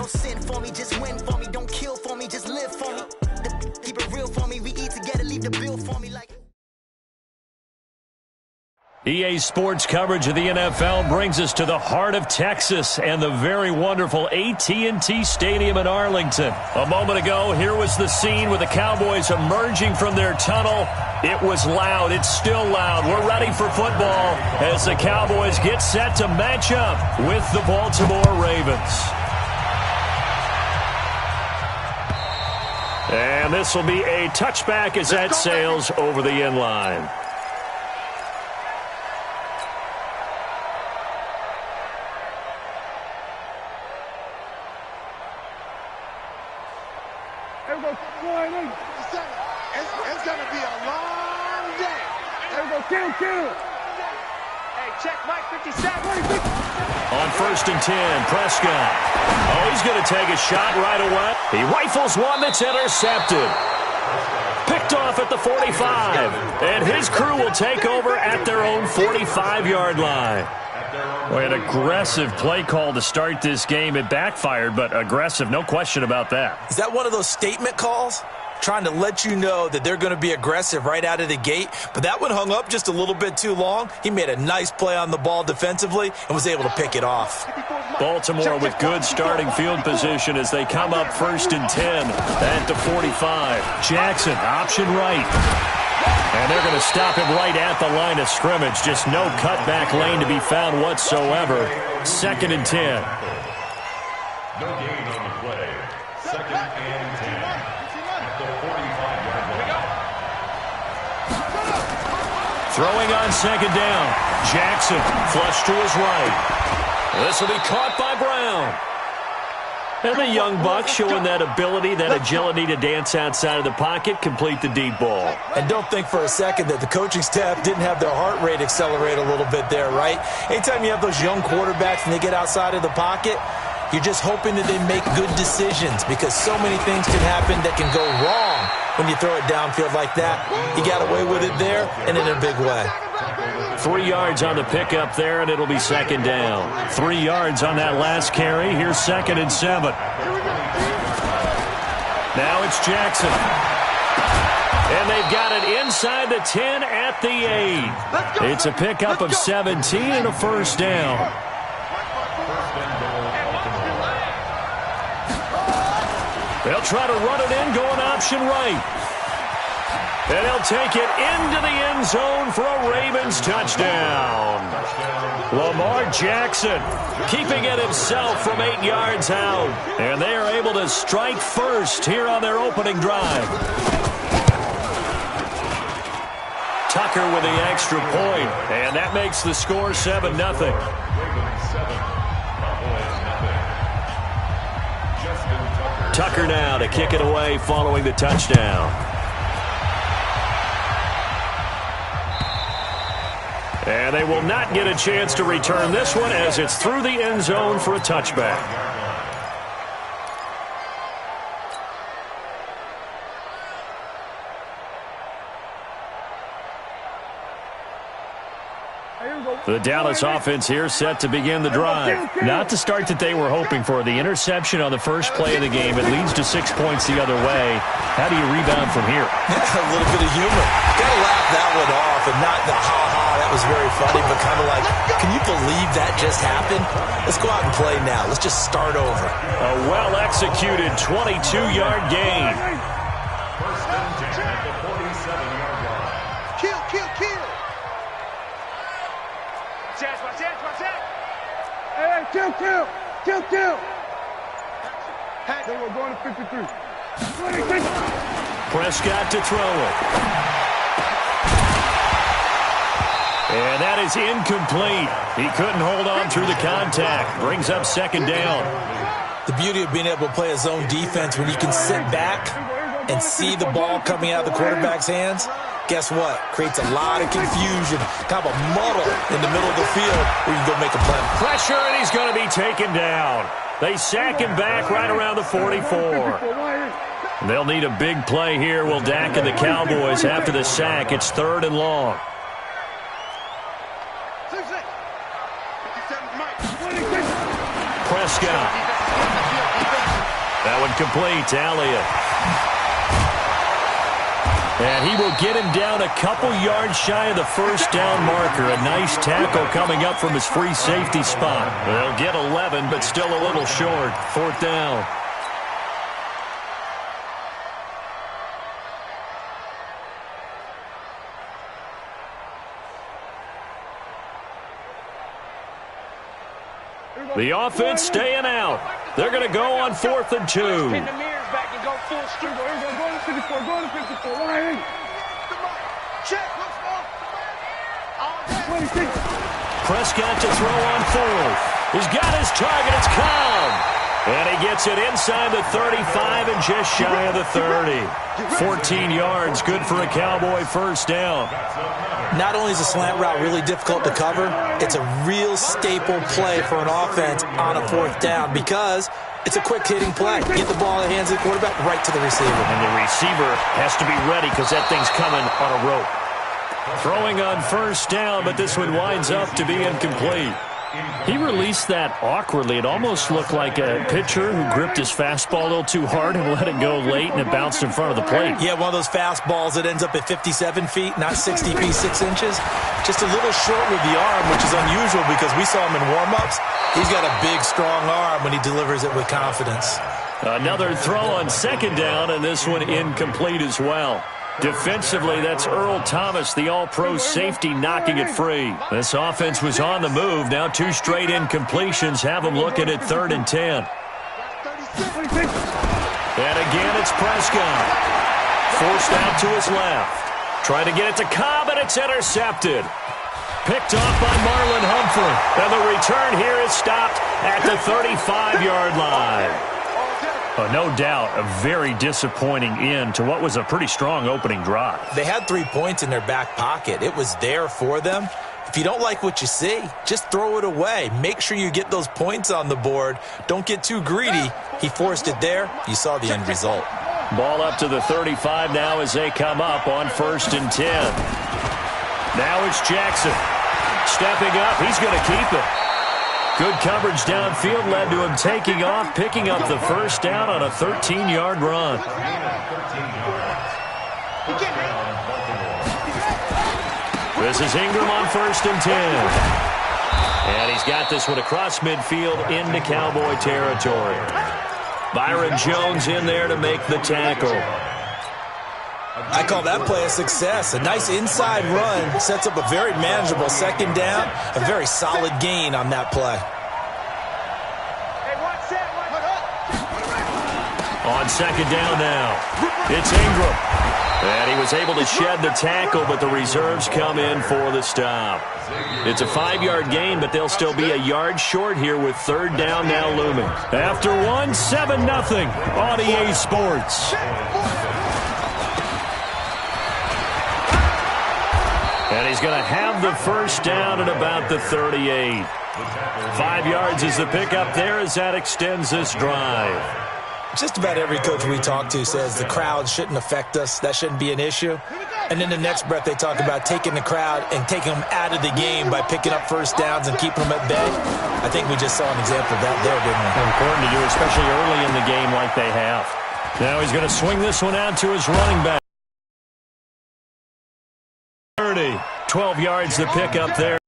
no sin for me, just win for me. Don't kill for me, just live for me. Keep it real for me, we eat together, leave the bill for me like... EA Sports coverage of the NFL brings us to the heart of Texas and the very wonderful AT&T Stadium in Arlington. A moment ago, here was the scene with the Cowboys emerging from their tunnel. It was loud. It's still loud. We're ready for football as the Cowboys get set to match up with the Baltimore Ravens. And this will be a touchback as that sails over the end line. It's going to be a long day. There we go, kill. Hey, check Mike 57. On 1st and 10, Prescott. Oh, he's going to take a shot right away. He rifles one that's intercepted. Picked off at the 45. And his crew will take over at their own 45-yard line. Boy, an aggressive play call to start this game. It backfired, but aggressive, no question about that. Is that one of those statement calls? Trying to let you know that they're going to be aggressive right out of the gate, but that one hung up just a little bit too long. He made a nice play on the ball defensively and was able to pick it off. Baltimore with good starting field position as they come up 1st and 10 at the 45. Jackson, option right. And they're going to stop him right at the line of scrimmage. Just no cutback lane to be found whatsoever. 2nd and 10. No gain on the play. 2nd and 10. At the 45-yard line. Throwing on 2nd down. Jackson, flush to his right. This will be caught by Brown. And the young buck showing that ability, that agility to dance outside of the pocket, complete the deep ball. And don't think for a second that the coaching staff didn't have their heart rate accelerate a little bit there, right? Anytime you have those young quarterbacks and they get outside of the pocket, you're just hoping that they make good decisions because so many things can happen that can go wrong when you throw it downfield like that. He got away with it there and in a big way. 3 yards on the pickup there, and it'll be 2nd down. 3 yards on that last carry. Here's 2nd and 7. Now it's Jackson. And they've got it inside the 10 at the 8. It's a pickup of 17 and a 1st down. They'll try to run it in, going option right. And he'll take it into the end zone for a Ravens touchdown. Lamar Jackson keeping it himself from 8 yards out. And they are able to strike first here on their opening drive. Tucker with the extra point. And that makes the score 7-0. Tucker now to kick it away following the touchdown. And they will not get a chance to return this one as it's through the end zone for a touchback. The Dallas offense here set to begin the drive. Not the start that they were hoping for. The interception on the first play of the game. It leads to 6 points the other way. How do you rebound from here? A little bit of humor. Got to laugh that one off and not the ha-ha. That was very funny, but kind of like, can you believe that just happened? Let's go out and play now. Let's just start over. A well-executed 22-yard gain. 1st and 10 at the 47-yard line. Kill. Hey, kill. Then we're going to 53. Prescott to throw it. And that is incomplete. He couldn't hold on through the contact. Brings up 2nd down. The beauty of being able to play a zone defense when you can sit back and see the ball coming out of the quarterback's hands, guess what? Creates a lot of confusion, kind of a muddle in the middle of the field where you can go make a play. Pressure, and he's going to be taken down. They sack him back right around the 44. They'll need a big play here. Will Dak and the Cowboys after the sack. It's 3rd and long. Prescott. That one complete to Elliott. And he will get him down a couple yards shy of the first down marker. A nice tackle coming up from his free safety spot. They'll get 11, but still a little short. 4th down. The offense staying out. They're going to go on 4th and 2. Pin the mirrors back and go full street. Go to 54. Go to 54. Check. 26. Prescott to throw on 4th. He's got his target. It's Cobb. And he gets it inside the 35 and just shy of the 30. 14 yards. Good for a Cowboy first down. Not only is a slant route really difficult to cover, it's a real staple play for an offense on a 4th down because it's a quick-hitting play. Get the ball in the hands of the quarterback right to the receiver. And the receiver has to be ready because that thing's coming on a rope. Throwing on first down, but this one winds up to be incomplete. He released that awkwardly. It almost looked like a pitcher who gripped his fastball a little too hard and let it go late, and it bounced in front of the plate. Yeah, one of those fastballs that ends up at 57 feet, not 60 feet, 6 inches. Just a little short with the arm, which is unusual because we saw him in warm-ups. He's got a big, strong arm when he delivers it with confidence. Another throw on 2nd down, and this one incomplete as well. Defensively, that's Earl Thomas, the all-pro safety, knocking it free. This offense was on the move. Now 2 straight incompletions have them looking at 3rd and 10. And again, it's Prescott. Forced out to his left. Trying to get it to Cobb, and it's intercepted. Picked off by Marlon Humphrey. And the return here is stopped at the 35-yard line. No doubt, a very disappointing end to what was a pretty strong opening drive. They had 3 points in their back pocket. It was there for them. If you don't like what you see, just throw it away. Make sure you get those points on the board. Don't get too greedy. He forced it there. You saw the end result. Ball up to the 35 now as they come up on 1st and 10. Now it's Jackson. Stepping up, he's going to keep it. Good coverage downfield led to him taking off, picking up the first down on a 13-yard run. This is Ingram on 1st and 10. And he's got this one across midfield into Cowboy territory. Byron Jones in there to make the tackle. I call that play a success. A nice inside run sets up a very manageable 2nd down. A very solid gain on that play. On 2nd down now, it's Ingram. And he was able to shed the tackle, but the reserves come in for the stop. It's a 5-yard gain, but they'll still be a yard short here with 3rd down now looming. After 7-0 on EA Sports. And he's going to have the first down at about the 38. 5 yards is the pickup there as that extends this drive. Just about every coach we talk to says the crowd shouldn't affect us. That shouldn't be an issue. And in the next breath, they talk about taking the crowd and taking them out of the game by picking up first downs and keeping them at bay. I think we just saw an example of that there, didn't we? Important to do, especially early in the game like they have. Now he's going to swing this one out to his running back. 30, 12 yards to pick up there.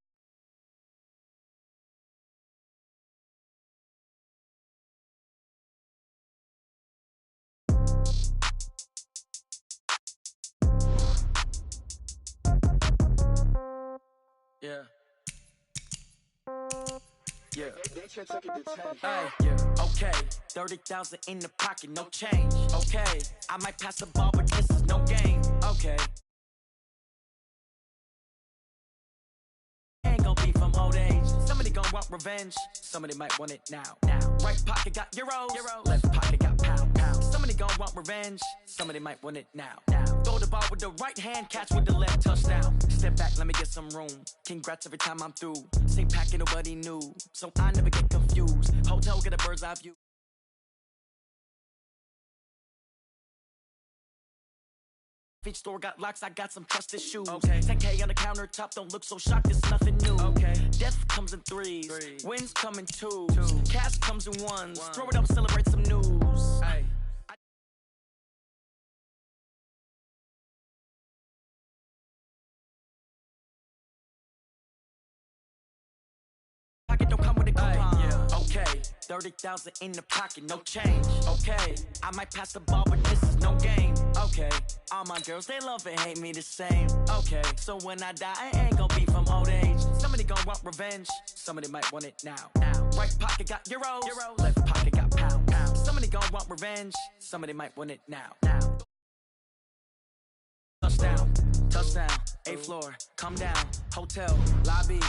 Okay, 30,000 in the pocket, no change. Okay, I might pass the ball, but this is no game. Okay. Ain't gonna be from old age. Somebody gonna want revenge. Somebody might want it now. Right pocket got euros. Left pocket got pound. Somebody gonna want revenge. Somebody might want it now. Throw the ball with the right hand, catch with the left, touchdown. Step back, let me get some room. Congrats every time I'm through. Same packet, nobody knew, so I never get confused. Hotel, get a bird's eye view. Each store got locks, I got some trusted shoes. Okay. 10K on the countertop, don't look so shocked, it's nothing new. Okay. Death comes in threes. Wins come in twos. Cash comes in ones. Throw it up, celebrate some news. Aye. 30,000 in the pocket, no change. Okay, I might pass the ball, but this is no game. Okay, all my girls, they love and hate me the same. Okay, so when I die, I ain't gonna be from old age. Somebody gonna want revenge, somebody might want it now. Right pocket got euros, left pocket got pound. Somebody gonna want revenge, somebody might want it now. Touchdown, touchdown, 8th floor, come down, hotel, lobby.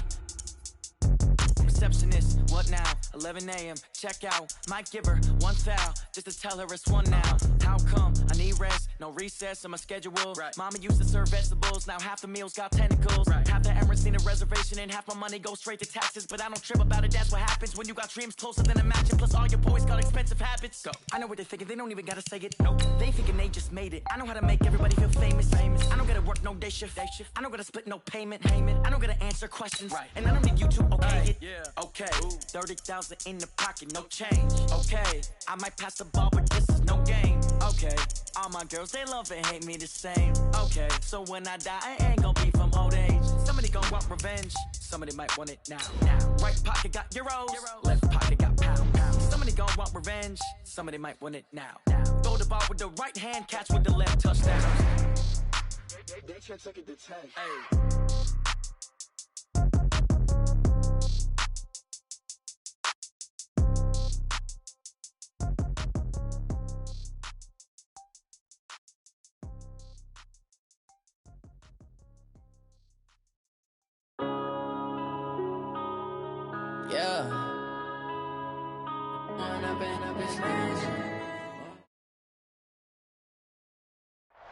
Receptionist, what now? 11 a.m. check out. Might give her one foul just to tell her it's one now. How come? I need rest, no recess in my schedule. Right. Mama used to serve vegetables, now half the meals got tentacles. Right. Half the Emirates need a reservation and half my money goes straight to taxes. But I don't trip about it, that's what happens when you got dreams closer than a matching. Plus all your boys got expensive habits. Go. I know what they're thinking, they don't even gotta say it. Nope. They thinking they just made it. I know how to make everybody feel famous. I don't gotta work no day shift. I don't gotta split no payment. I don't gotta answer questions. Right. And I don't need you to okay it. Yeah. Okay, 30,000 in the pocket, no change. Okay, I might pass the ball, but this is no game. Okay, all my girls, they love and hate me the same. Okay, so when I die, I ain't gonna be from old age. Somebody gonna want revenge, somebody might want it now. Right pocket got euros, left pocket got pound. Somebody gonna want revenge, somebody might want it now. Throw the ball with the right hand, catch with the left, touchdown. They can't take it to 10. Hey.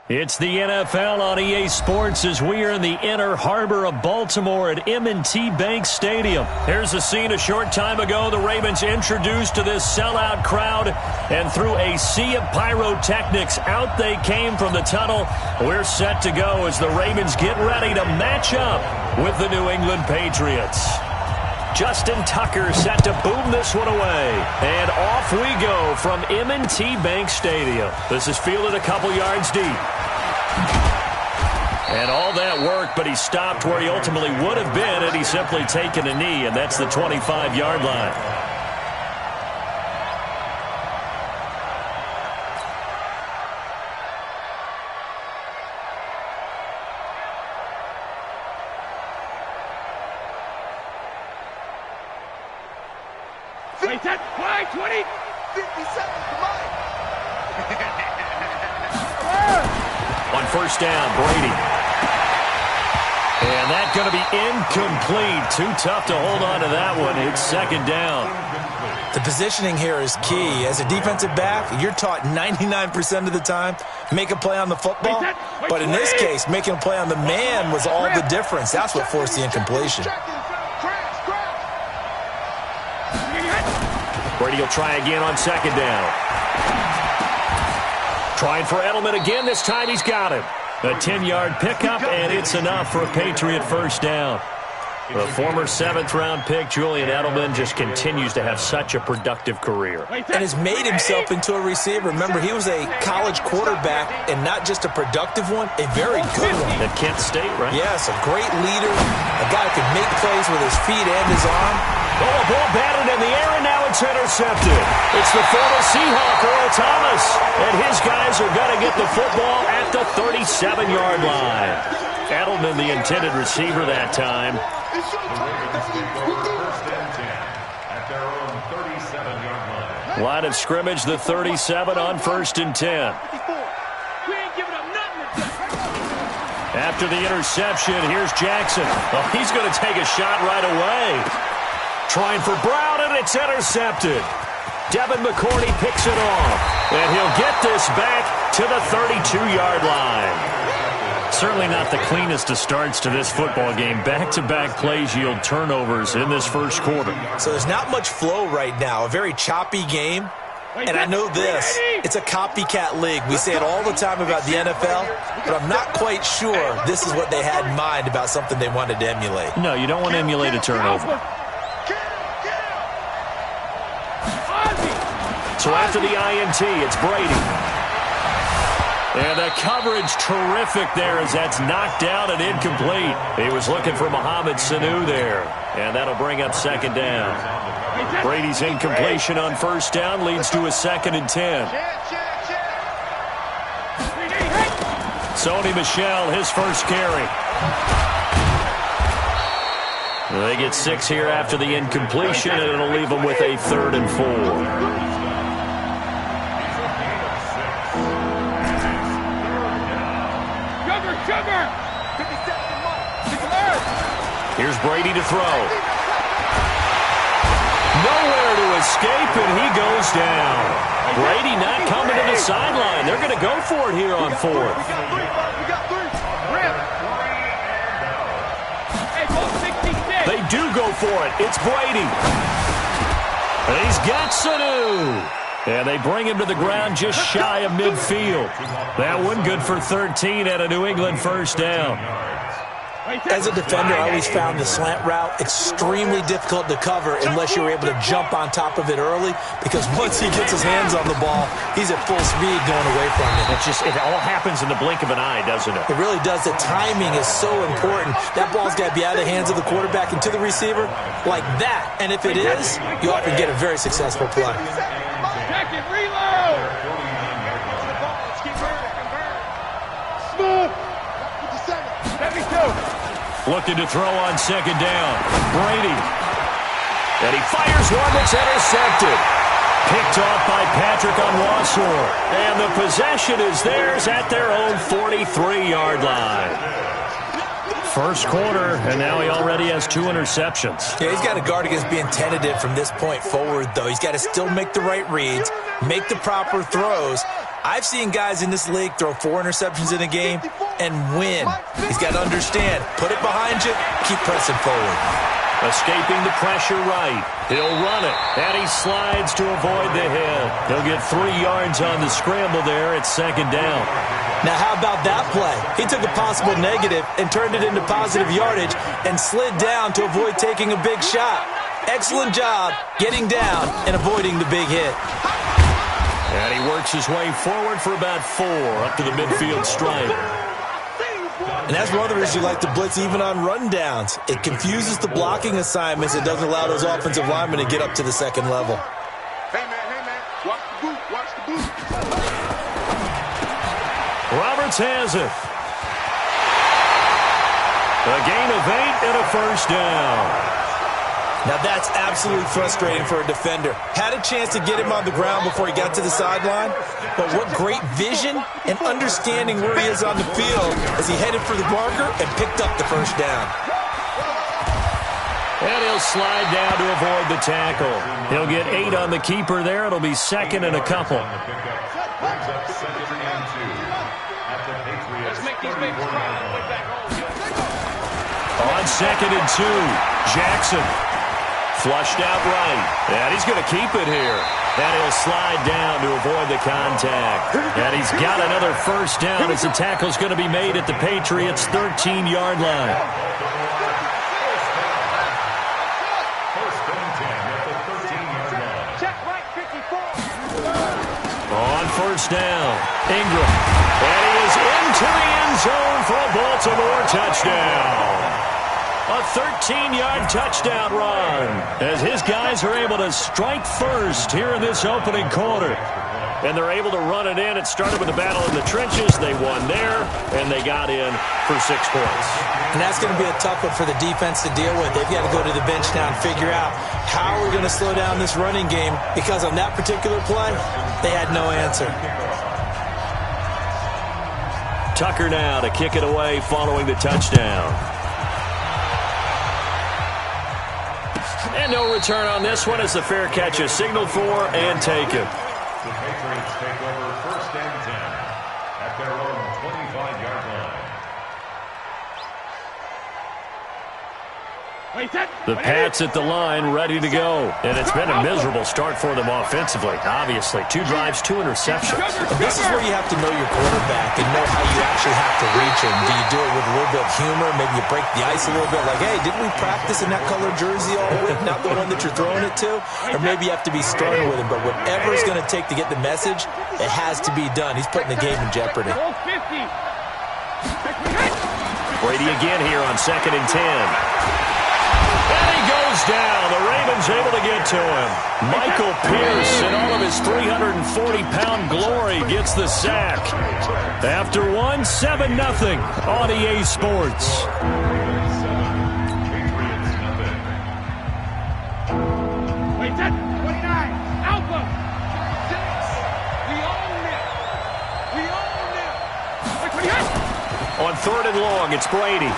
It's the NFL on EA Sports as we are in the inner harbor of Baltimore at M&T Bank Stadium. Here's a scene a short time ago. The Ravens introduced to this sellout crowd, and through a sea of pyrotechnics, out they came from the tunnel. We're set to go as the Ravens get ready to match up with the New England Patriots. Justin Tucker set to boom this one away. And off we go from M&T Bank Stadium. This is fielded a couple yards deep. And all that work, but he stopped where he ultimately would have been had he simply taken a knee, and that's the 25-yard line. Why 20? 50 seconds, come on. On first down, Brady. And that's going to be incomplete. Too tough to hold on to that one. It's second down. The positioning here is key. As a defensive back, you're taught 99% of the time, make a play on the football. But in this case, making a play on the man was all the difference. That's what forced the incompletion. Brady will try again on second down. Trying for Edelman again. This time he's got it. A 10-yard pickup, and it's enough for a Patriot first down. The former 7th-round pick, Julian Edelman, just continues to have such a productive career. And has made himself into a receiver. Remember, he was a college quarterback, and not just a productive one, a very good one. At Kent State, right? Yes, a great leader, a guy who can make plays with his feet and his arm. Oh, a ball batted in the air, and now it's intercepted. It's the former Seahawk, Earl Thomas, and his guys are going to get the football at the 37-yard line. Edelman, the intended receiver that time. Line of scrimmage, the 37 on first and 10. After the interception, here's Jackson. Oh, he's going to take a shot right away. Trying for Brown, and it's intercepted. Devin McCourty picks it off, and he'll get this back to the 32-yard line. Certainly not the cleanest of starts to this football game. Back-to-back plays yield turnovers in this first quarter. So there's not much flow right now. A very choppy game. And I know this. It's a copycat league. We say it all the time about the NFL, but I'm not quite sure this is what they had in mind about something they wanted to emulate. No, you don't want to emulate a turnover. So after the INT, it's Brady. And the coverage terrific there as that's knocked down and incomplete. He was looking for Mohamed Sanu there. And that'll bring up second down. Brady's incompletion on first down leads to a 2nd and 10. Sony Michel, his first carry. They get 6 here after the incompletion, and it'll leave them with a 3rd and 4. Here's Brady to throw. Nowhere to escape, and he goes down. Brady not coming to the sideline. They're going to go for it here on 4th. They do go for it. It's Brady. And he's got Sanu. And they bring him to the ground just shy of midfield. That one good for 13 at a New England first down. As a defender, I always found the slant route extremely difficult to cover unless you're able to jump on top of it early, because once he gets his hands on the ball, he's at full speed going away from it. It all happens in the blink of an eye, doesn't it? It really does. The timing is so important. That ball's got to be out of the hands of the quarterback and to the receiver like that. And if it is, you often get a very successful play. Second reload. Smooth. Let me go. Looking to throw on 2nd down. Brady. And he fires one that's intercepted. Picked off by Patrick Onwuasor. And the possession is theirs at their own 43-yard line. First quarter, and now he already has 2 interceptions. Yeah, he's got to guard against being tentative from this point forward, though. He's got to still make the right reads, make the proper throws. I've seen guys in this league throw 4 interceptions in a game and win. He's got to understand, put it behind you, keep pressing forward. Escaping the pressure right. He'll run it, and he slides to avoid the hit. He'll get 3 yards on the scramble there at 2nd down. Now, how about that play? He took a possible negative and turned it into positive yardage and slid down to avoid taking a big shot. Excellent job getting down and avoiding the big hit. And he works his way forward for about 4 up to the midfield stripe. And that's one of the reasons you like to blitz even on rundowns. It confuses the blocking assignments. It doesn't allow those offensive linemen to get up to the 2nd level. Hey, man. Watch the boot. Watch the boot. Roberts has it. A gain of 8 and a first down. Now that's absolutely frustrating for a defender. Had a chance to get him on the ground before he got to the sideline, but what great vision and understanding where he is on the field as he headed for the marker and picked up the first down. And he'll slide down to avoid the tackle. He'll get 8 on the keeper there. It'll be 2nd and a couple. On 2nd and 2, Jackson. Flushed out right, and he's going to keep it here. And he'll slide down to avoid the contact. And he's got another first down as the tackle's going to be made at the Patriots' 13-yard line. On first down, Ingram. And he is into the end zone for a Baltimore touchdown. A 13-yard touchdown run as his guys are able to strike first here in this opening quarter. And they're able to run it in. It started with a battle in the trenches. They won there, and they got in for 6 points. And that's going to be a tough one for the defense to deal with. They've got to go to the bench now and figure out how we're going to slow down this running game, because on that particular play, they had no answer. Tucker now to kick it away following the touchdown. And no return on this one as the fair catch is signaled for and taken. The Patriots take over 1st and 10 at their own 25-yard line. The Pats at the line, ready to go. And it's been a miserable start for them offensively, obviously. 2 drives, 2 interceptions. This is where you have to know your quarterback and know how you actually have to reach him. Do you do it with a little bit of humor? Maybe you break the ice a little bit, like, hey, didn't we practice in that colored jersey all week, not the one that you're throwing it to? Or maybe you have to be stern with him. But whatever it's going to take to get the message, it has to be done. He's putting the game in jeopardy. Brady again here on 2nd and 10. And he goes goes down. The Ravens able to get to him. Michael Pierce, in all of his 340-pound glory, gets the sack. After one, 7-0 on EA Sports. Wait, 29. Alpha. 6. We own it. We own it. On 3rd and long, it's Brady.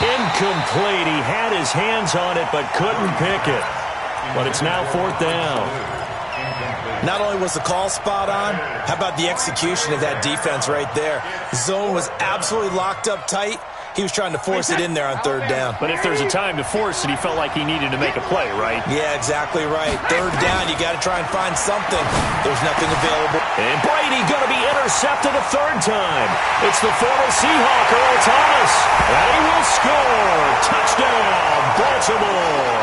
Incomplete. He had his hands on it but couldn't pick it. But it's now 4th down. Not only was the call spot on, how about the execution of that defense right there? The zone was absolutely locked up tight. He was trying to force it in there on 3rd down. But if there's a time to force it, he felt like he needed to make a play, right? Yeah, exactly right. 3rd down, you got to try and find something. There's nothing available. And Brady going to be intercepted a 3rd time. It's the former Seahawk, Earl Thomas. And he will score. Touchdown, Baltimore.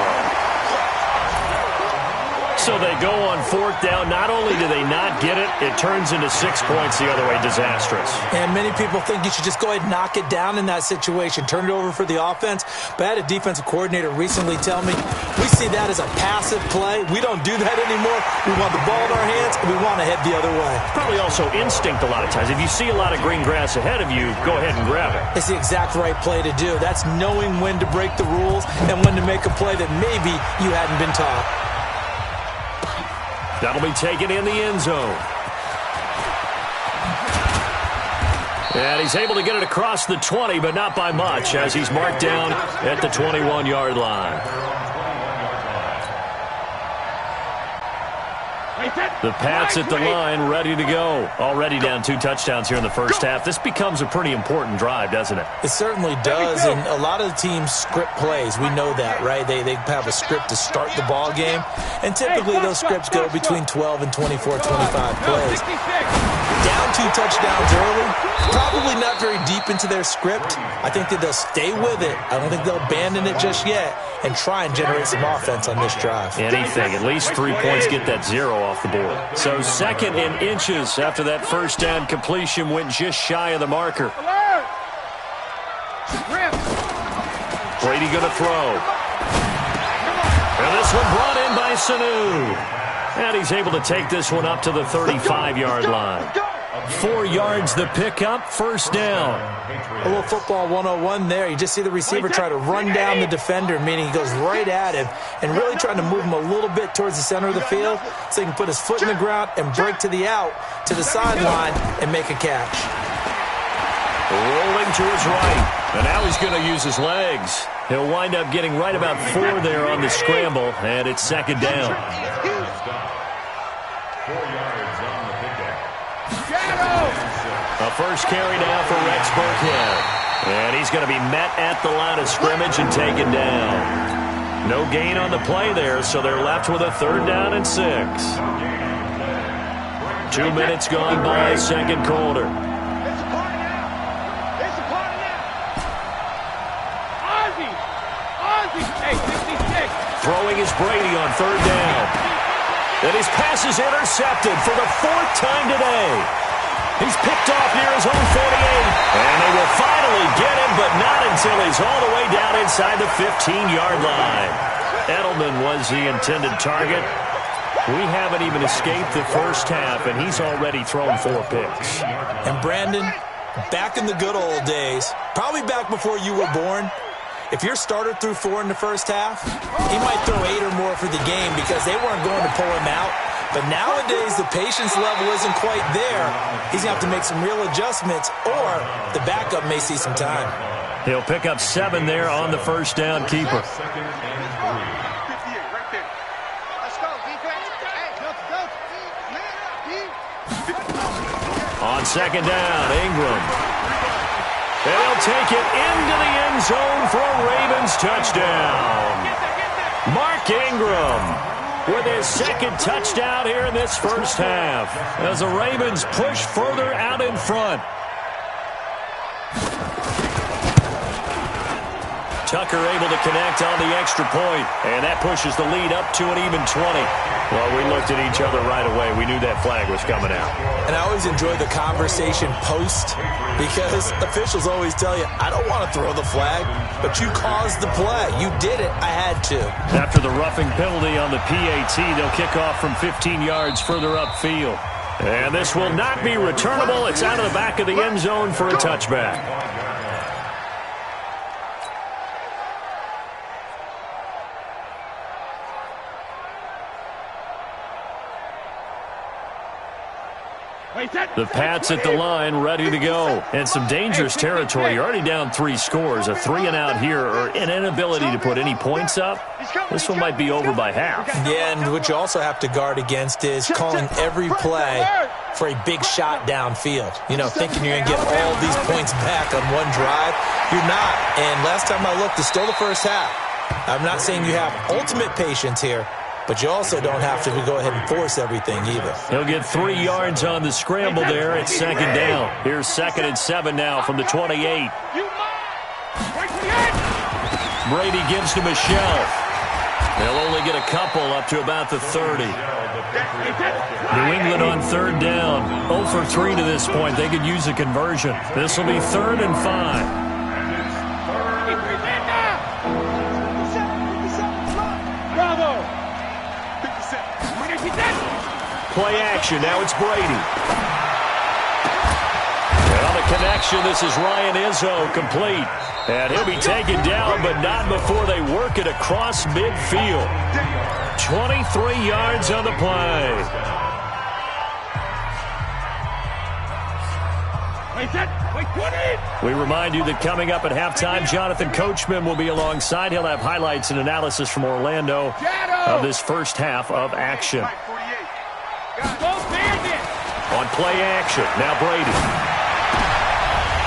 So they go on 4th down. Not only do they not get it, it turns into 6 points the other way. Disastrous. And many people think you should just go ahead and knock it down in that situation. Turn it over for the offense. But I had a defensive coordinator recently tell me, we see that as a passive play. We don't do that anymore. We want the ball in our hands, and we want to head the other way. Probably also instinct a lot of times. If you see a lot of green grass ahead of you, go ahead and grab it. It's the exact right play to do. That's knowing when to break the rules and when to make a play that maybe you hadn't been taught. That'll be taken in the end zone. And he's able to get it across the 20, but not by much, as he's marked down at the 21-yard line. The Pats at the line, ready to go. Already down 2 touchdowns here in the first half. This becomes a pretty important drive, doesn't it? It certainly does, and a lot of the teams script plays. We know that, right? They have a script to start the ball game, and typically those scripts go between 12 and 24, 25 plays. Down 2 touchdowns early, probably not very deep into their script. I think that they'll stay with it. I don't think they'll abandon it just yet and try and generate some offense on this drive. Anything, at least 3 points, get that 0 off the board. So 2nd and inches after that first down completion went just shy of the marker. Brady going to throw. And this one brought in by Sanu. And he's able to take this one up to the 35-yard line. 4 yards the pickup, 1st down. A little football 101 there. You just see the receiver try to run down the defender, meaning he goes right at him and really trying to move him a little bit towards the center of the field so he can put his foot in the ground and break to the out, to the sideline, and make a catch. Rolling to his right, and now he's going to use his legs. He'll wind up getting right about 4 there on the scramble, and it's 2nd down. 4 yards on the pickup. A first carry now for Rex Burkhead. And he's going to be met at the line of scrimmage and taken down. No gain on the play there, so they're left with a 3rd down and 6. 2 minutes gone by, 2nd quarter. It's a party now. It's a party now. Ozzie. Hey, 66. Throwing is Brady on 3rd down. And his pass is intercepted for the 4th time today. He's picked off near his own 48. And they will finally get him, but not until he's all the way down inside the 15-yard line. Edelman was the intended target. We haven't even escaped the first half, and he's already thrown 4 picks. And Brandon, back in the good old days, probably back before you were born, if your starter threw 4 in the first half, he might throw 8 or more for the game because they weren't going to pull him out. But nowadays, the patience level isn't quite there. He's going to have to make some real adjustments, or the backup may see some time. He'll pick up 7 there on the first down keeper. 58 right there. Let's go, defense. Hey, go. On 2nd down, Ingram. And he'll take it into the end zone for a Ravens touchdown. Mark Ingram with his 2nd touchdown here in this first half as the Ravens push further out in front. Tucker able to connect on the extra point, and that pushes the lead up to an even 20. Well, we looked at each other right away. We knew that flag was coming out. And I always enjoy the conversation post because officials always tell you, I don't want to throw the flag, but you caused the play. You did it. I had to. After the roughing penalty on the PAT, they'll kick off from 15 yards further upfield. And this will not be returnable. It's out of the back of the end zone for a touchback. The Pats at the line, ready to go. And some dangerous territory. You're already down 3 scores. A 3-and-out here, or an inability to put any points up. This one might be over by half. Yeah, and what you also have to guard against is calling every play for a big shot downfield. You know, thinking you're going to get all these points back on one drive. You're not. And last time I looked, it's still the first half. I'm not saying you have ultimate patience here, but you also don't have to go ahead and force everything either. He'll get 3 yards on the scramble there at second down. Here's 2nd and 7 now from the 28. Brady gives to Michelle. They'll only get a couple up to about the 30. New England on 3rd down. 0 for 3 to this point. They could use a conversion. This will be 3rd and 5. Play action. Now it's Brady. And on the connection, this is Ryan Izzo, complete. And he'll be taken down, but not before they work it across midfield. 23 yards on the play. We remind you that coming up at halftime, Jonathan Coachman will be alongside. He'll have highlights and analysis from Orlando of this first half of action. On play action, now Brady.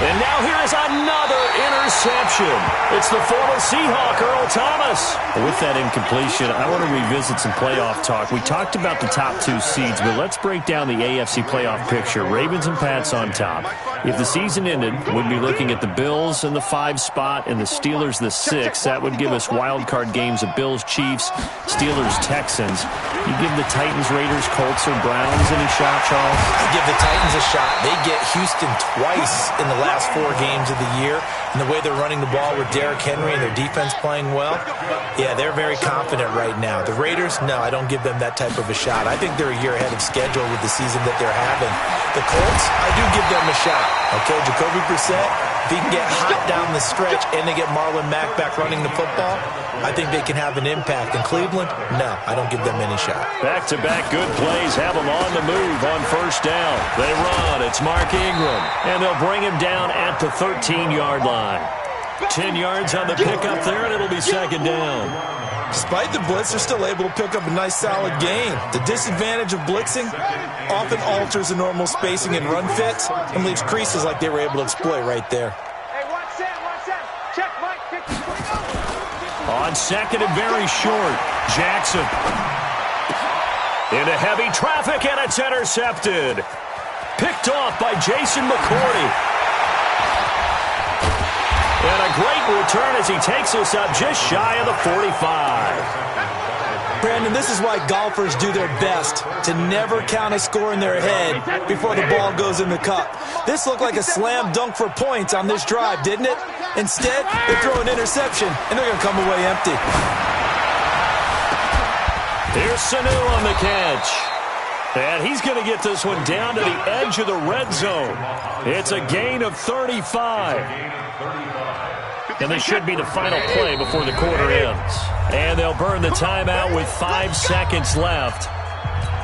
And now here is another interception. It's the former Seahawk, Earl Thomas. With that incompletion, I want to revisit some playoff talk. We talked about the top 2 seeds, but let's break down the AFC playoff picture. Ravens and Pats on top. If the season ended, we'd be looking at the Bills in the 5 spot and the Steelers the 6. That would give us wild card games of Bills, Chiefs, Steelers, Texans. You give the Titans, Raiders, Colts, or Browns any shot, Charles? I give the Titans a shot. They get Houston twice in the last 4 games of the year. And the way they're running the ball with Derrick Henry and their defense playing well, yeah, they're very confident right now. The Raiders, no, I don't give them that type of a shot. I think they're a year ahead of schedule with the season that they're having. The Colts, I do give them a shot. Okay, Jacoby Brissett, if he can get hot down the stretch and they get Marlon Mack back running the football, I think they can have an impact. In Cleveland, no, I don't give them any shot. Back-to-back good plays have them on the move on first down. They run. It's Mark Ingram, and they'll bring him down at the 13-yard line. 10 yards on the pickup there, and it'll be 2nd down. Despite the blitz, they're still able to pick up a nice, solid gain. The disadvantage of blitzing often alters the normal spacing and run fits and leaves creases like they were able to exploit right there. Hey, watch that. Check, Mike. 50. On 2nd and very short, Jackson. Into heavy traffic, and it's intercepted. Picked off by Jason McCourty. And a great return as he takes us up just shy of the 45. Brandon, this is why golfers do their best to never count a score in their head before the ball goes in the cup. This looked like a slam dunk for points on this drive, didn't it? Instead, they throw an interception, and they're going to come away empty. Here's Sanu on the catch. And he's going to get this one down to the edge of the red zone. It's a gain of 35. And this should be the final play before the quarter ends. And they'll burn the timeout with 5 seconds left.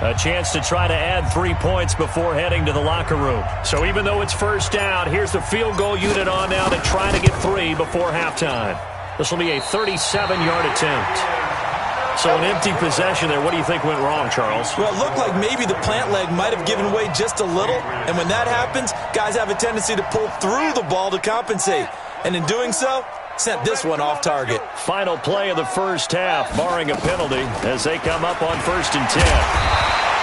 A chance to try to add 3 points before heading to the locker room. So even though it's first down, here's the field goal unit on now to try to get 3 before halftime. This will be a 37-yard attempt. So an empty possession there. What do you think went wrong, Charles? Well, it looked like maybe the plant leg might have given way just a little. And when that happens, guys have a tendency to pull through the ball to compensate. And in doing so, sent this one off target. Final play of the first half, barring a penalty, as they come up on 1st and 10.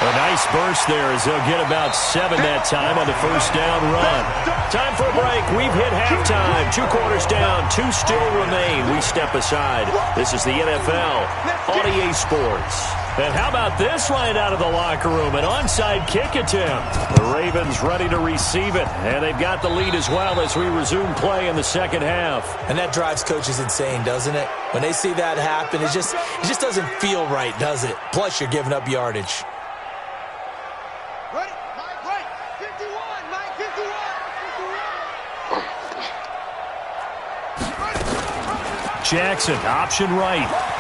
A nice burst there as they'll get about 7 that time on the first down run. Time for a break. We've hit halftime. 2 quarters down. 2 still remain. We step aside. This is the NFL on EA Sports. And how about this right out of the locker room? An onside kick attempt. The Ravens ready to receive it. And they've got the lead as well as we resume play in the second half. And that drives coaches insane, doesn't it? When they see that happen, it just doesn't feel right, does it? Plus, you're giving up yardage. Ready? Right. 51, Mike, 51. Jackson, option right.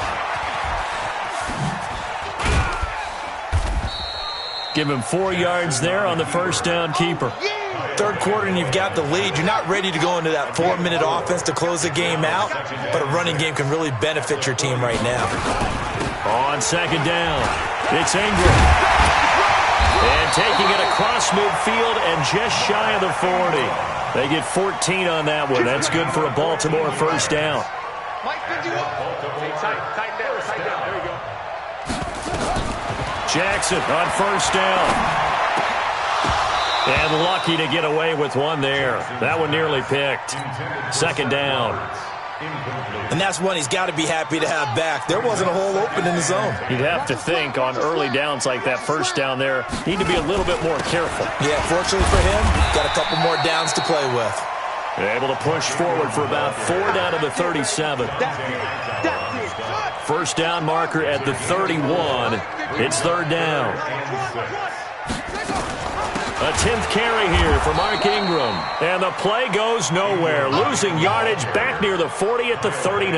Give him 4 yards there on the first down keeper. Third quarter and you've got the lead. You're not ready to go into that 4-minute offense to close the game out, but a running game can really benefit your team right now. On second down, it's Ingram. And taking it across midfield and just shy of the 40. They get 14 on that one. That's good for a Baltimore first down. Mike, 51. Tight down. There you go. Jackson on first down. And lucky to get away with one there. That one nearly picked. Second down. And that's one he's got to be happy to have back. There wasn't a hole open in the zone. You'd have to think on early downs like that first down there, need to be a little bit more careful. Yeah, fortunately for him, got a couple more downs to play with. Able to push forward for about 4 down to the 37. First down marker at the 31. It's third down. A 10th carry here for Mark Ingram. And the play goes nowhere. Losing yardage back near the 40 at the 39.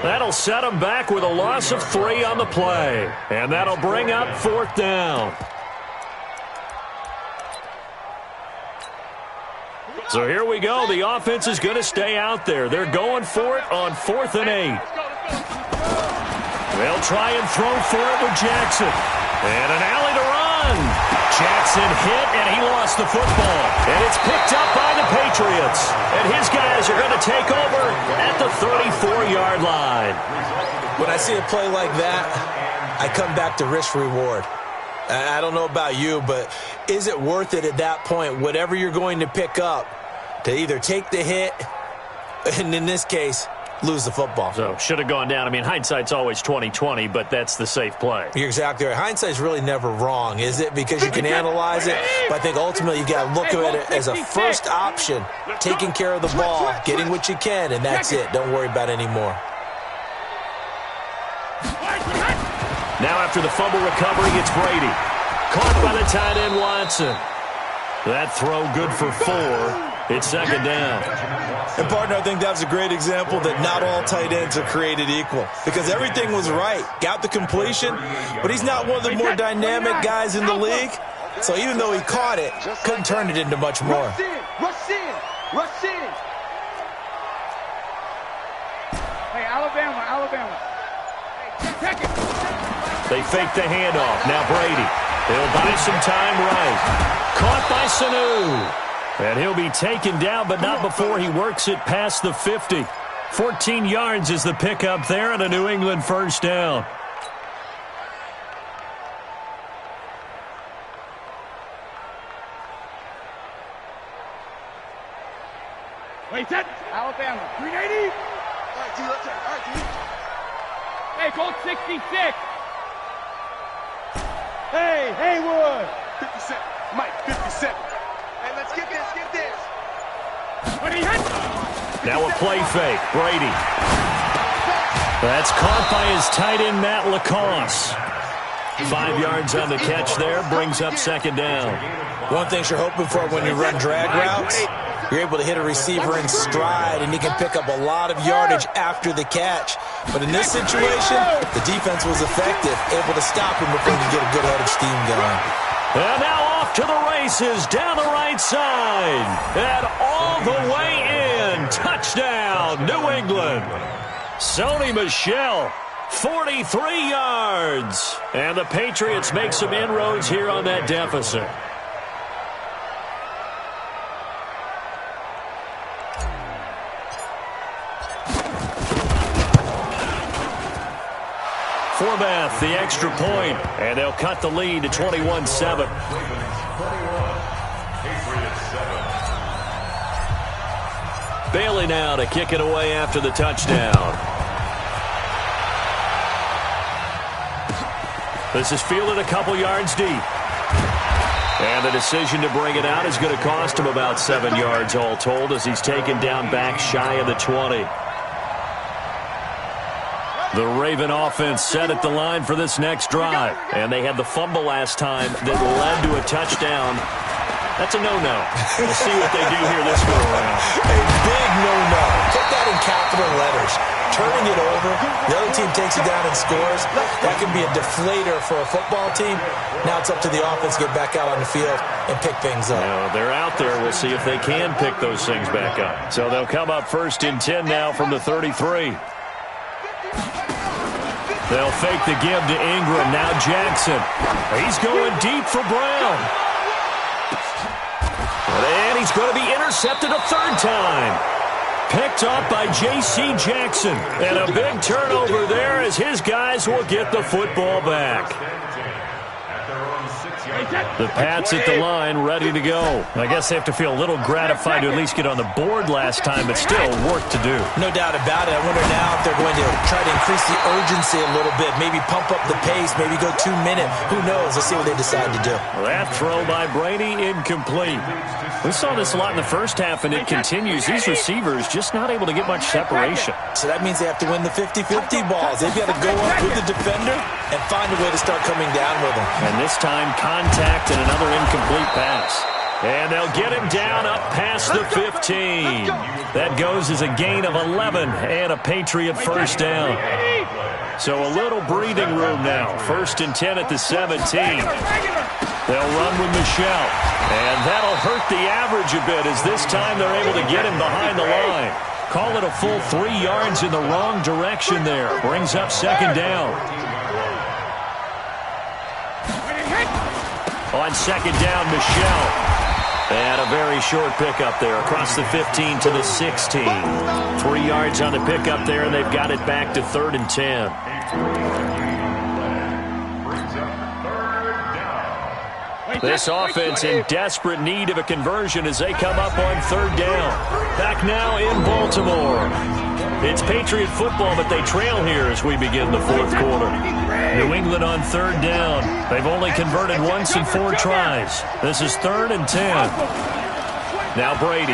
That'll set him back with a loss of 3 on the play. And that'll bring up fourth down. So here we go. The offense is going to stay out there. They're going for it on 4th and 8. They'll try and throw for it with Jackson. And an alley to run. Jackson hit, and he lost the football. And it's picked up by the Patriots. And his guys are going to take over at the 34-yard line. When I see a play like that, I come back to risk-reward. I don't know about you, but is it worth it at that point, whatever you're going to pick up, to either take the hit, and in this case, lose the football? So, should have gone down. I mean, hindsight's always 20/20, but that's the safe play. You're exactly right. Hindsight's really never wrong, is it? Because you can analyze it, but I think ultimately you got to look at it as a first option, taking care of the ball, getting what you can, and that's it. Don't worry about it anymore. Now after the fumble recovery, it's Brady. Caught by the tight end, Watson. That throw good for 4. It's second down. And, partner, I think that's a great example that not all tight ends are created equal. Because everything was right. Got the completion, but he's not one of the more dynamic guys in the league. So even though he caught it, couldn't turn it into much more. Rush in. Hey, Alabama. Hey, check it. They fake the handoff. Now Brady. He'll buy some time right. Caught by Sanu. And he'll be taken down, but not before he works it past the 50. 14 yards is the pickup there and a New England first down. Wait, set. Alabama. 380. All right, D, let's turn. All right, D. Hey, code 66. Hey, Haywood. 57. Mike, 57. Hey, let's get this. What are you hitting? Now a play fake. Brady. That's caught by his tight end, Matt LaCosse. 5 yards on the catch there. Brings up second down. One thing you're hoping for when you run drag routes, you're able to hit a receiver in stride, and he can pick up a lot of yardage after the catch. But in this situation, the defense was effective, able to stop him before he could get a good head of steam going. And now off to the races, down the right side. And all the way in. Touchdown, New England. Sony Michel, 43 yards. And the Patriots make some inroads here on that deficit. Forbath the extra point, and they'll cut the lead to 21-7. Bailey now to kick it away after the touchdown. This is fielded a couple yards deep. And the decision to bring it out is going to cost him about 7 yards all told as he's taken down back shy of the 20. The Raven offense set at the line for this next drive. And they had the fumble last time that led to a touchdown. That's a no-no. We'll see what they do here this go around. A big no-no. Put that in capital letters. Turning it over, the other team takes it down and scores. That can be a deflator for a football team. Now it's up to the offense to get back out on the field and pick things up. Now, they're out there. We'll see if they can pick those things back up. So they'll come up 1st and 10 now from the 33. They'll fake the give to Ingram. Now Jackson. He's going deep for Brown. And he's going to be intercepted a third time. Picked up by J.C. Jackson. And a big turnover there as his guys will get the football back. The Pats at the line, ready to go. I guess they have to feel a little gratified to at least get on the board last time, but still work to do. No doubt about it. I wonder now if they're going to try to increase the urgency a little bit, maybe pump up the pace, maybe go 2 minute. Who knows? Let's see what they decide to do. Well, that throw by Brady, incomplete. We saw this a lot in the first half, and it continues. These receivers just not able to get much separation. So that means they have to win the 50-50 balls. They've got to go up with the defender and find a way to start coming down with them. And this time, contact and another incomplete pass. And they'll get him down up past the 15. That goes as a gain of 11 and a Patriot first down. So a little breathing room now. 1st and 10 at the 17. They'll run with Michelle. And that'll hurt the average a bit as this time they're able to get him behind the line. Call it a full 3 yards in the wrong direction there. Brings up 2nd down. On 2nd down, Michelle. And a very short pickup there across the 15 to the 16. 3 yards on the pickup there, and they've got it back to 3rd and 10. This offense in desperate need of a conversion as they come up on 3rd down. Back now in Baltimore. It's Patriot football, but they trail here as we begin the 4th quarter. New England on 3rd down. They've only converted once in 4 tries. This is 3rd and 10. Now Brady.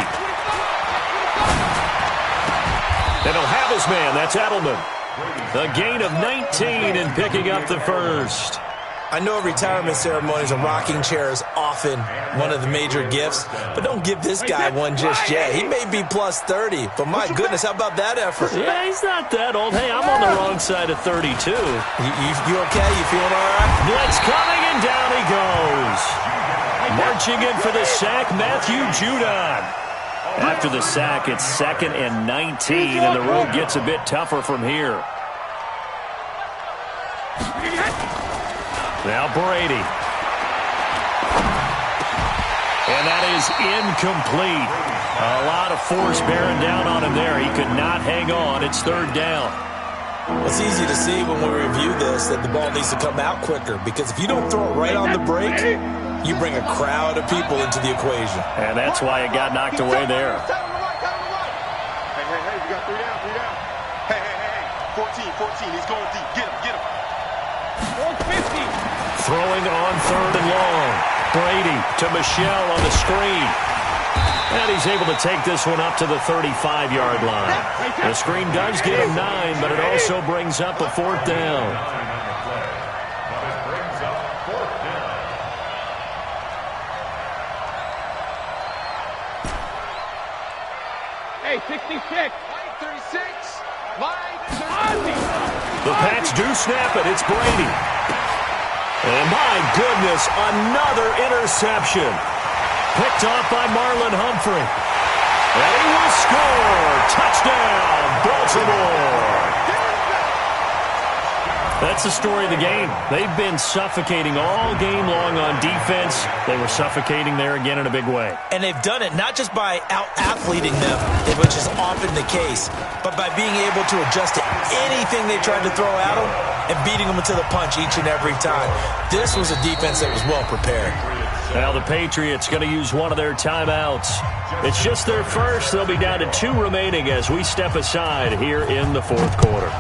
And he'll have his man. That's Edelman. A gain of 19 and picking up the first. I know retirement ceremonies and rocking chairs often one of the major gifts, but don't give this guy one just yet. He may be plus 30, but my goodness, how about that effort? Yeah, he's not that old. Hey, I'm on the wrong side of 32. You okay? You feeling all right? Blitz coming, and down he goes. Marching in for the sack, Matthew Judon. After the sack, it's 2nd and 19, and the road gets a bit tougher from here. Now Brady. And that is incomplete. A lot of force bearing down on him there. He could not hang on. It's 3rd down. It's easy to see when we review this that the ball needs to come out quicker, because if you don't throw it right on the break, you bring a crowd of people into the equation. And that's why it got knocked away there. Hey, we got 3 down. Hey. 14. He's going deep. Get him. 50. Throwing on 3rd and long. Brady to Michelle on the screen. And he's able to take this one up to the 35-yard line. The screen does get him 9, but it also brings up a 4th down. Hey, 66. 36. The Pats do snap it. It's Brady. And my goodness, another interception. Picked off by Marlon Humphrey. And he will score. Touchdown, Baltimore. That's the story of the game. They've been suffocating all game long on defense. They were suffocating there again in a big way. And they've done it not just by out-athleting them, which is often the case, but by being able to adjust to anything they tried to throw at them and beating them to the punch each and every time. This was a defense that was well prepared. Now the Patriots going to use one of their timeouts. It's just their first. They'll be down to 2 remaining as we step aside here in the fourth quarter.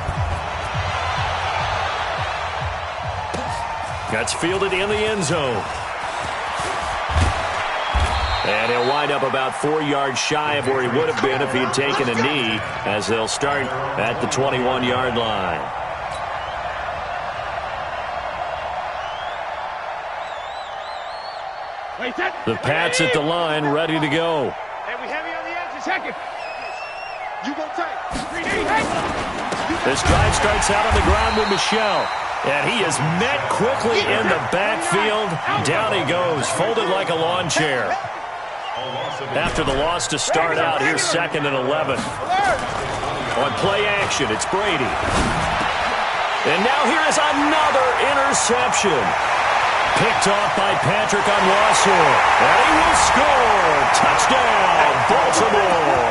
That's fielded in the end zone. And he'll wind up about 4 yards shy of where he would have been if he had taken a knee, as they'll start at the 21-yard line. The Pats at the line, ready to go. Hey, we heavy on the edge. Check it. You go tight. This drive starts out on the ground with Michel. And he is met quickly in the backfield. Down he goes, folded like a lawn chair. After the loss to start out, here's 2nd and 11. On play action, it's Brady. And now here is another interception. Picked off by Patrick Onwuasor. And he will score. Touchdown, Baltimore.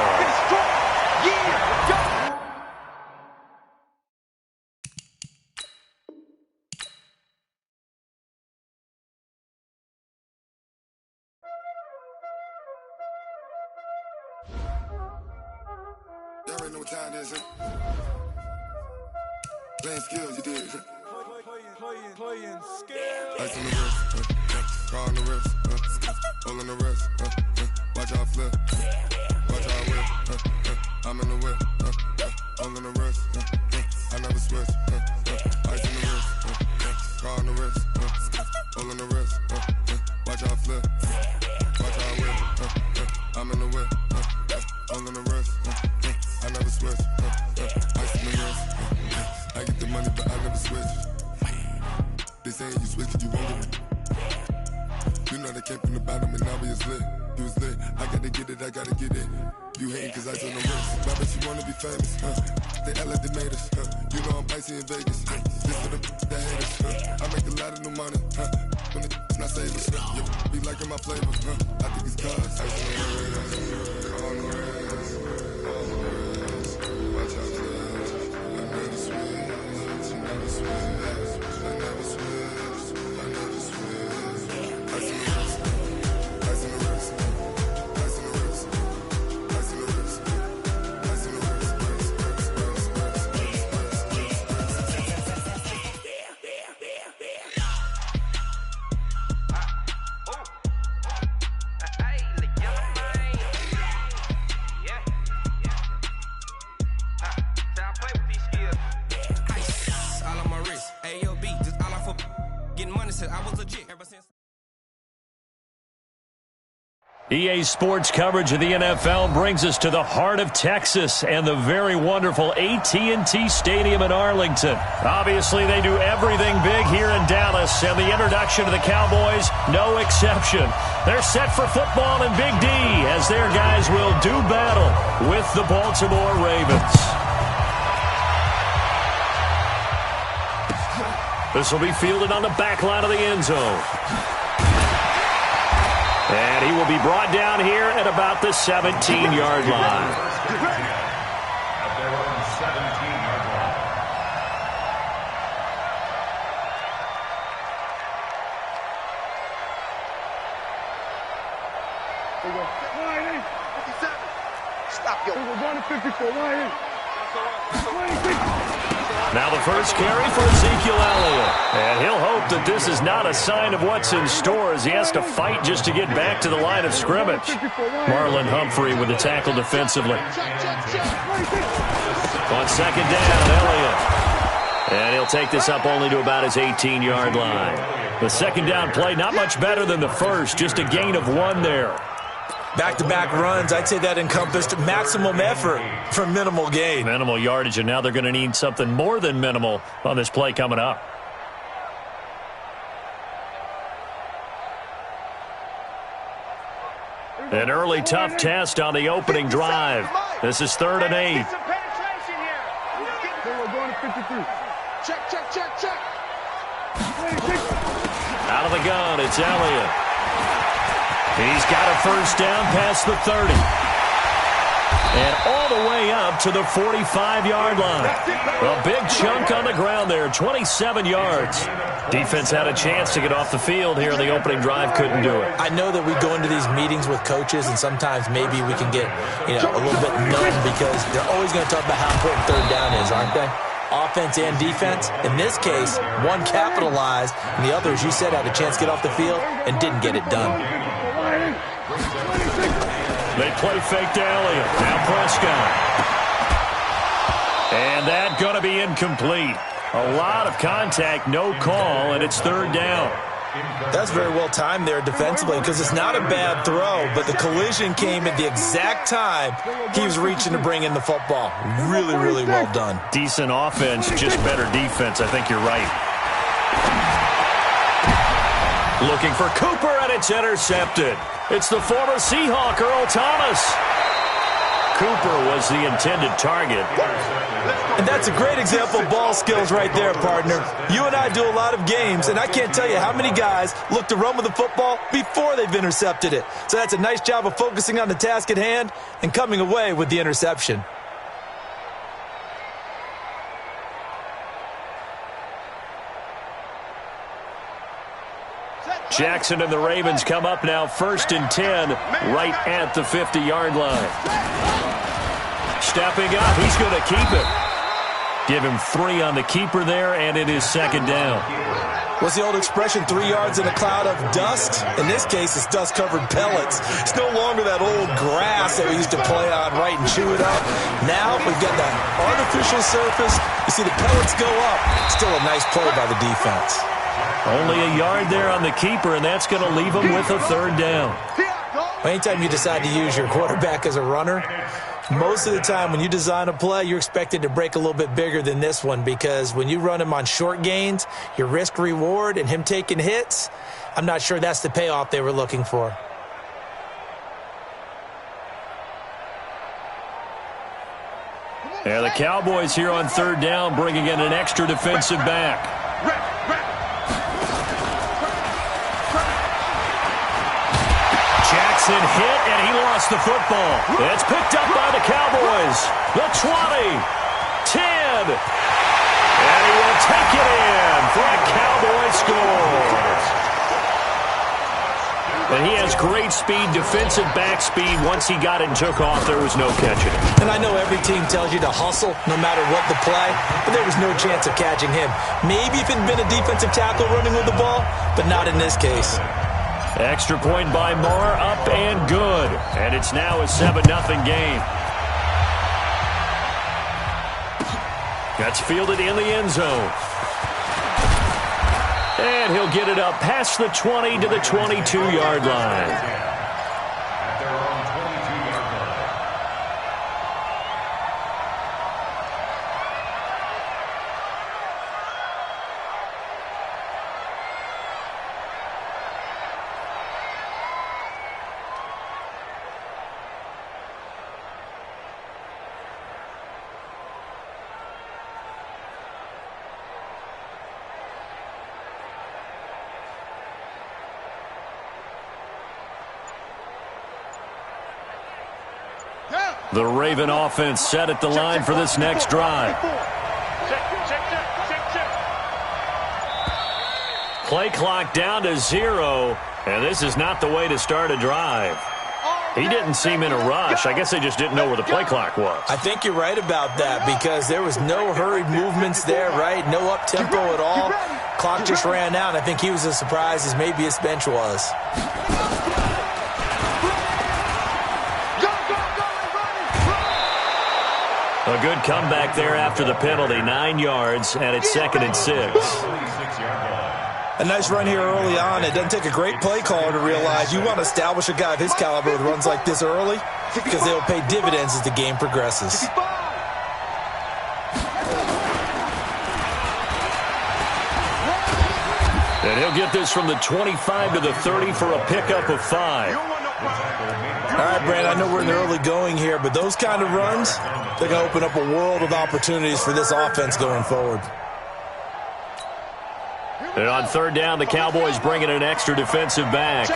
Y'all already know what time it is, huh? Playing skills, you did. Playing skills. Ice on the wrist, car on the wrist, hole in the wrist, watch out flip, watch out whip, I'm in the whip, hole in the wrist, I never switch, ice on the wrist, car on the wrist, hole in the wrist, watch out flip, watch out whip, I'm in the whip, hole in the wrist, I never switch, ice on the wrist, I get the money but I never switch. They saying you switch it, you won't get it. You know they came from the bottom and now we is lit. You was lit, I gotta get it, I gotta get it. You hating cause ice on the wrist. I bet you wanna be famous, They act like they made us, You know I'm icy in Vegas, This for the that hate us, I make a lot of new money, When it's not savers, You be liking my flavor, I think it's cause ice on the wrist, on the wrist, on the wrist. Watch out for this, I never switch, I never switch, I never switch, I never switch. Ice on the wrist, ice on the wrist, ice on the wrist, ice on the wrist, ice on the EA Sports coverage of the NFL brings us to the heart of Texas and the very wonderful AT&T Stadium in Arlington. Obviously, they do everything big here in Dallas, and the introduction to the Cowboys, no exception. They're set for football in Big D as their guys will do battle with the Baltimore Ravens. This will be fielded on the back line of the end zone. And he will be brought down here at about the 17-yard line. At their own 17-yard line. There we go. 57. Stop, yo. We're going to 54. 26. Now the first carry for Ezekiel Elliott. And he'll hope that this is not a sign of what's in store as he has to fight just to get back to the line of scrimmage. Marlon Humphrey with the tackle defensively. On second down, Elliott. And he'll take this up only to about his 18-yard line. The second down play, not much better than the first, just a gain of 1 there. Back-to-back runs, I'd say that encompassed maximum effort for minimal gain. Minimal yardage, and now they're going to need something more than minimal on this play coming up. An early tough test on the opening drive. This is 3rd and 8. Get some penetration here. We're going to 53. Check. 26. Out of the gun, it's Elliott. He's got a first down past the 30. And all the way up to the 45-yard line. A big chunk on the ground there, 27 yards. Defense had a chance to get off the field here in the opening drive, couldn't do it. I know that we go into these meetings with coaches, and sometimes maybe we can get a little bit numb because they're always going to talk about how important third down is, aren't they? Offense and defense. In this case, one capitalized, and the other, as you said, had a chance to get off the field and didn't get it done. They play fake to Elliott. Now Prescott. And that going to be incomplete. A lot of contact, no call, and it's third down. That's very well timed there defensively because it's not a bad throw, but the collision came at the exact time he was reaching to bring in the football. Really, really well done. Decent offense, just better defense. I think you're right. Looking for Cooper, and it's intercepted. It's the former Seahawk, Earl Thomas. Cooper was the intended target. And that's a great example of ball skills right there, partner. You and I do a lot of games, and I can't tell you how many guys look to run with the football before they've intercepted it. So that's a nice job of focusing on the task at hand and coming away with the interception. Jackson and the Ravens come up now 1st and 10 right at the 50-yard line. Stepping up, he's going to keep it. Give him 3 on the keeper there, and it is second down. What's the old expression, 3 yards in a cloud of dust? In this case, it's dust-covered pellets. It's no longer that old grass that we used to play on, right, and chew it up. Now we've got that artificial surface. You see the pellets go up. Still a nice play by the defense. Only a yard there on the keeper, and that's going to leave him with a third down. Anytime you decide to use your quarterback as a runner, most of the time when you design a play, you're expected to break a little bit bigger than this one because when you run him on short gains, your risk-reward and him taking hits, I'm not sure that's the payoff they were looking for. Yeah, the Cowboys here on third down bringing in an extra defensive back. Jackson hit, and he lost the football. It's picked up by the Cowboys. The 20, 10, and he will take it in for a Cowboy score. And he has great speed, defensive back speed. Once he got it and took off, there was no catching it. And I know every team tells you to hustle no matter what the play, but there was no chance of catching him. Maybe if it had been a defensive tackle running with the ball, but not in this case. Extra point by Moore, up and good. And it's now a 7-0 game. That's fielded in the end zone. And he'll get it up past the 20 to the 22-yard line. The Raven offense set at the line for this next drive. Play clock down to 0, and this is not the way to start a drive. He didn't seem in a rush. I guess they just didn't know where the play clock was. I think you're right about that because there was no hurried movements there, right? No up-tempo at all. Clock just ran out. I think he was as surprised as maybe his bench was. A good comeback there after the penalty, 9 yards, and it's 2nd and 6. A nice run here early on. It doesn't take a great play caller to realize you want to establish a guy of his caliber with runs like this early because they'll pay dividends as the game progresses. And he'll get this from the 25 to the 30 for a pickup of 5. All right, Brand, I know we're in the early going here, but those kind of runs, they're going to open up a world of opportunities for this offense going forward. And on third down, the Cowboys bring in an extra defensive back.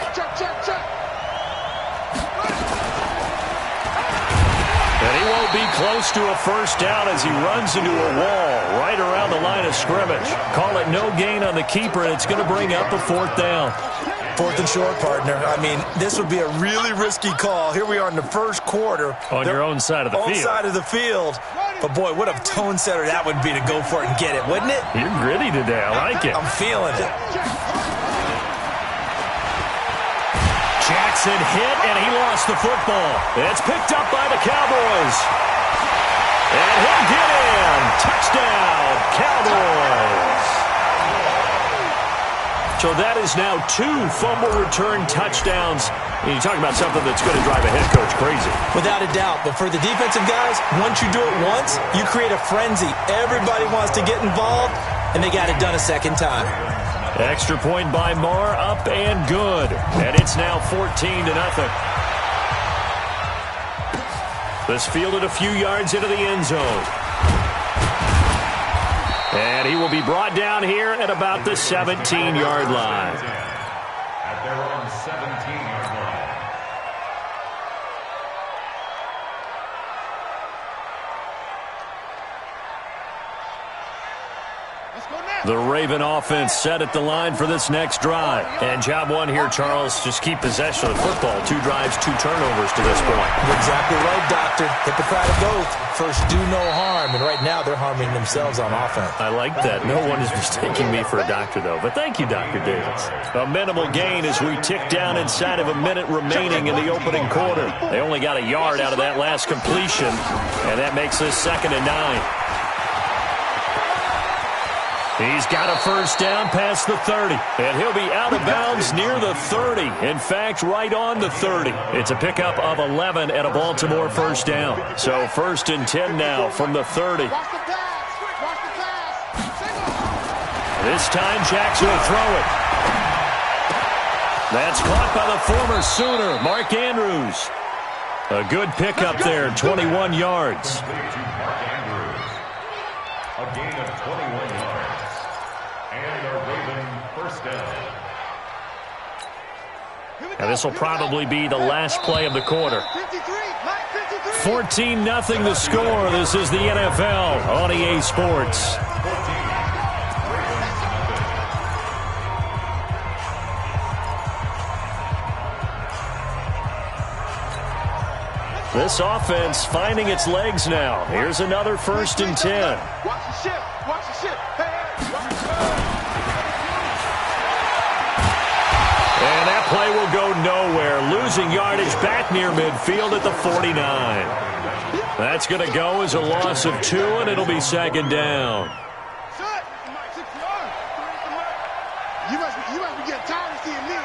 And he won't be close to a first down as he runs into a wall right around the line of scrimmage. Call it no gain on the keeper, and it's going to bring up a 4th down. 4th and short, partner. I mean, this would be a really risky call. Here we are in the first quarter. On your own side of the field. Own side of the field. But, boy, what a tone setter that would be to go for it and get it, wouldn't it? You're gritty today. I like it. I'm feeling it. Jackson hit, and he lost the football. It's picked up by the Cowboys. And he'll get in. Touchdown, Cowboys. So that is now 2 fumble return touchdowns. And you talk about something that's going to drive a head coach crazy. Without a doubt. But for the defensive guys, once you do it once, you create a frenzy. Everybody wants to get involved, and they got it done a second time. Extra point by Marr, up and good. And it's now 14-0. This fielded a few yards into the end zone. And he will be brought down here at about the 17-yard line. At their own 17-yard line. The Raven offense set at the line for this next drive. And job one here, Charles, just keep possession of the football. 2 drives, 2 turnovers to this point. You're exactly right, Doctor. Hippocratic oath. First, do no harm. And right now, they're harming themselves on offense. I like that. No one is mistaking me for a doctor, though. But thank you, Dr. Davis. A minimal gain as we tick down inside of a minute remaining in the opening quarter. They only got a yard out of that last completion, and that makes this 2nd and 9. He's got a first down past the 30, and he'll be out of bounds near the 30. In fact, right on the 30. It's a pickup of 11 at a Baltimore first down. So 1st and 10 now from the 30. This time Jackson will throw it. That's caught by the former Sooner, Mark Andrews. A good pickup there, 21 yards. A gain of 21 yards. And a Raven first down. Now this will probably be the last play of the quarter. 14-0 the score. This is the NFL on EA Sports. This offense finding its legs now. Here's another 1st and 10. Watch the ship. Watch the ship. And that play will go nowhere. Losing yardage back near midfield at the 49. That's going to go as a loss of 2, and it'll be 2nd down. You must be getting tired of seeing me.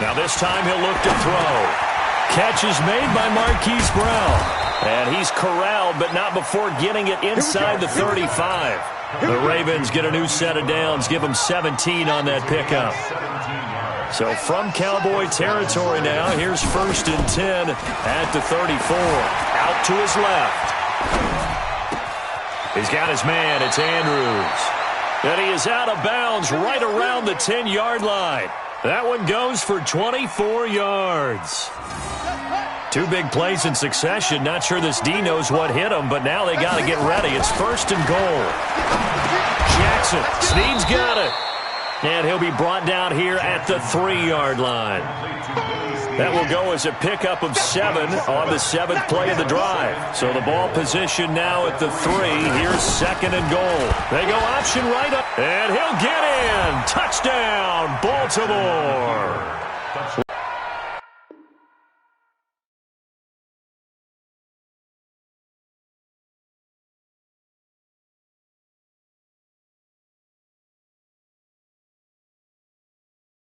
Now this time he'll look to throw. Catch is made by Marquise Brown. And he's corralled, but not before getting it inside the 35. The Ravens get a new set of downs, give them 17 on that pickup. So from Cowboy territory now, here's 1st and 10 at the 34. Out to his left. He's got his man, it's Andrews. And he is out of bounds right around the 10-yard line. That one goes for 24 yards. 2 big plays in succession. Not sure this D knows what hit him, but now they got to get ready. It's 1st and goal. Jackson, Snead's got it. And he'll be brought down here at the 3-yard line. That will go as a pickup of 7 on the 7th play of the drive. So the ball position now at the 3. Here's 2nd and goal. They go option right up, and he'll get in. Touchdown, Baltimore.